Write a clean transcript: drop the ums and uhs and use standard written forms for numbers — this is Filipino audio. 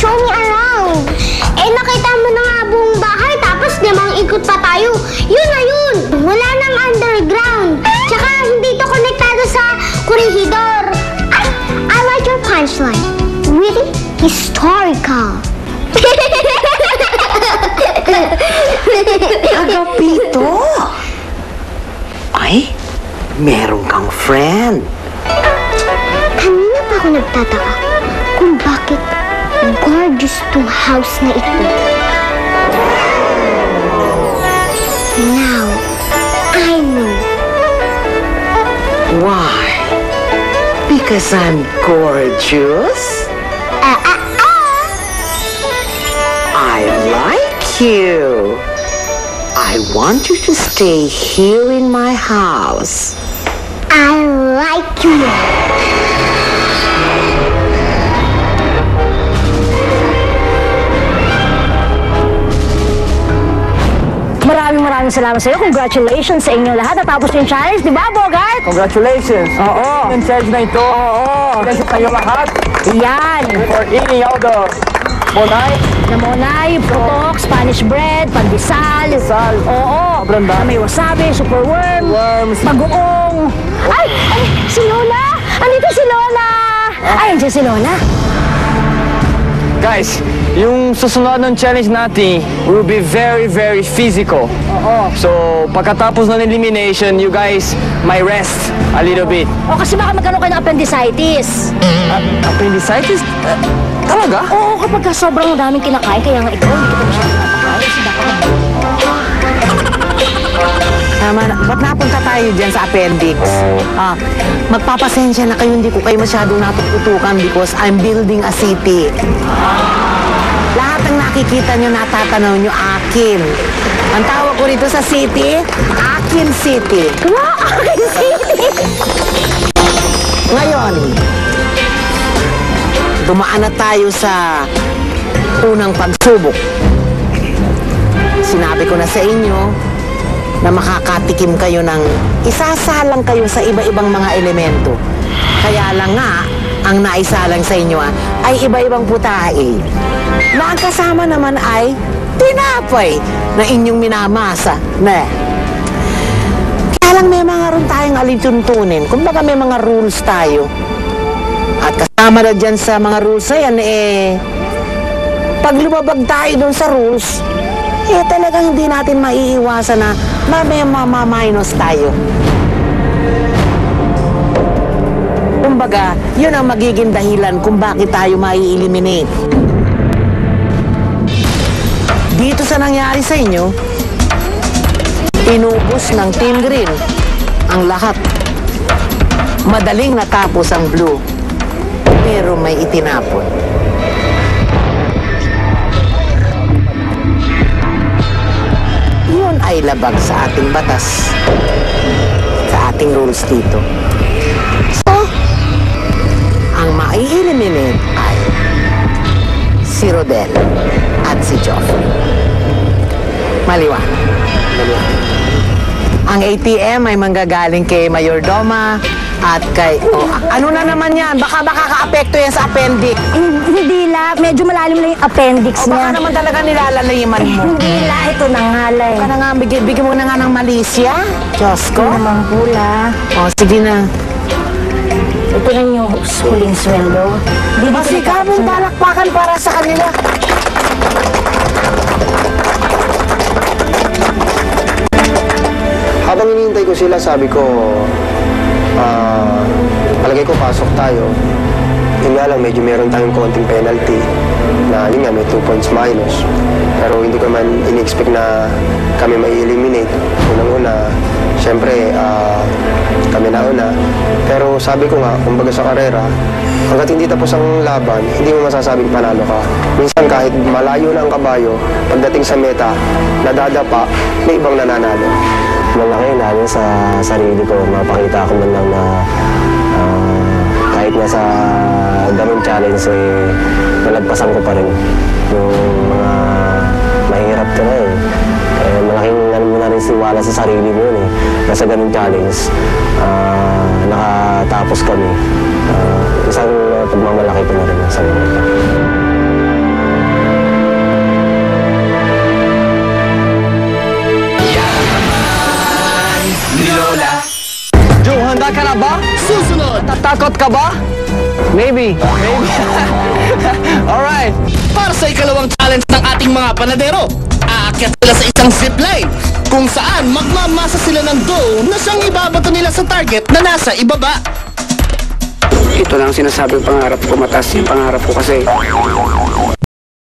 show me around. Eh, nakita mo na nga buong bahay, tapos limang ikot pa tayo. Yun na yun! Wala nang underground. Tsaka hindi to konektado sa korehidor. I like your punchline. Really historical. Agapito! Ay, meron kang friend. Kanina pa ako nagtataka kung bakit gorgeous tong house na ito. Now, I know. Why? Because I'm gorgeous? I like you. I want you to stay here in my house. I like you. Maraming salamat sa iyo. Congratulations sa inyong lahat. Natapos yung challenge, di ba, Bogart? Congratulations! Oo. Yung challenge na ito. Oo. Congratulations kayo lahat Yan. for eating all the monay. Namonay, putok, Spanish bread, pandesal. Pandesal. Oo. Sobrang dami. Na may wasabi, super worm. Worms. Bagoong. Ay, si Lola! Andito si Lola! Ay, andyan si Lola. Guys, yung susunod ng challenge natin will be very, very physical. Oo. So, pagkatapos ng elimination, you guys might rest a little bit. O, kasi baka magkaroon kayo ng appendicitis. Appendicitis? Talaga? Oo, kapag sobrang daming kinakain, kaya nga ikaw, hindi ka masyadong napakain. Kasi baka... Tama na. Ba't napunta tayo dyan sa appendix? Magpapasensya na kayo, hindi ko kayo masyadong natututukan because I'm building a city. Lahat ng nakikita nyo, natatanaw nyo, akin. Ang tawag ko rito sa city, Akin City. Wow, Akin City! Ngayon, dumaan na tayo sa unang pagsubok. Sinabi ko na sa inyo na makakatikim kayo ng isasalang kayo sa iba-ibang mga elemento. Kaya lang nga, ang naisalang sa inyo ay iba-ibang putahe. Na ang kasama naman ay tinapay na inyong minamasa. Kaya lang may mga ron tayong alituntunin. Kumbaga may mga rules tayo. At kasama na dyan sa mga rules na yan, pag lumabag tayo doon sa rules, talagang hindi natin maiiwasan na may minus tayo. Kumbaga, yun ang magiging dahilan kung bakit tayo mai-eliminate. Dito sa nangyari sa inyo, inubos ng Team Green ang lahat. Madaling natapos ang blue, pero may itinapon. Yun ay labag sa ating batas, sa ating rules dito. So, ang mai-eliminate ay si Rodel at si Joffrey. Maliwanag. Ang ATM ay manggagaling kay Mayordoma at kay... ano na naman yan? Baka ka-apekto yan sa appendix. Hindi la, medyo malalim lang yung appendix niya. Baka naman talaga nilalalayiman mo. Hindi la, ito na nga la eh. Baka na nga, bigyan mo na nga ng malisya. Diyos ko. Ito naman po la. Sige na. Ito na yung huling sweldo. Masikapong palakpakan para sa kanila. Habang hinihintay ko sila, sabi ko, palagay ko pasok tayo. Yun nga lang, medyo meron tayong konting penalty na yun nga, may 2 points minus. Pero hindi ko man in-expect na kami mai-eliminate. Unang-una, syempre, kami nauna. Pero sabi ko nga, kumbaga sa karera, hanggat hindi tapos ang laban, hindi mo masasabing panalo ka. Minsan kahit malayo na ang kabayo, pagdating sa meta, nadadapa, may ibang nananalo. Malaki namin sa sarili ko, mapakita ko man lang na kahit nasa ganung challenge, nalagpasan ko pa rin yung mga mahirap ka na eh. Malaking ano mo na rin siwala sa sarili mo yun eh. Nasa ganung challenge, nakatapos kami. Isang pagmamalaki ko na rin sa sarili ko. Lola. Joe, handa ka na ba? Susunod, Tatakot ka ba? Maybe. Alright. para sa ikalawang challenge ng ating mga panadero, aakyat sila sa isang zipline kung saan magmamasa sila ng dough na siyang ibabato nila sa target na nasa ibaba. Ito lang sinasabing pangarap ko, mataas yung pangarap ko kasi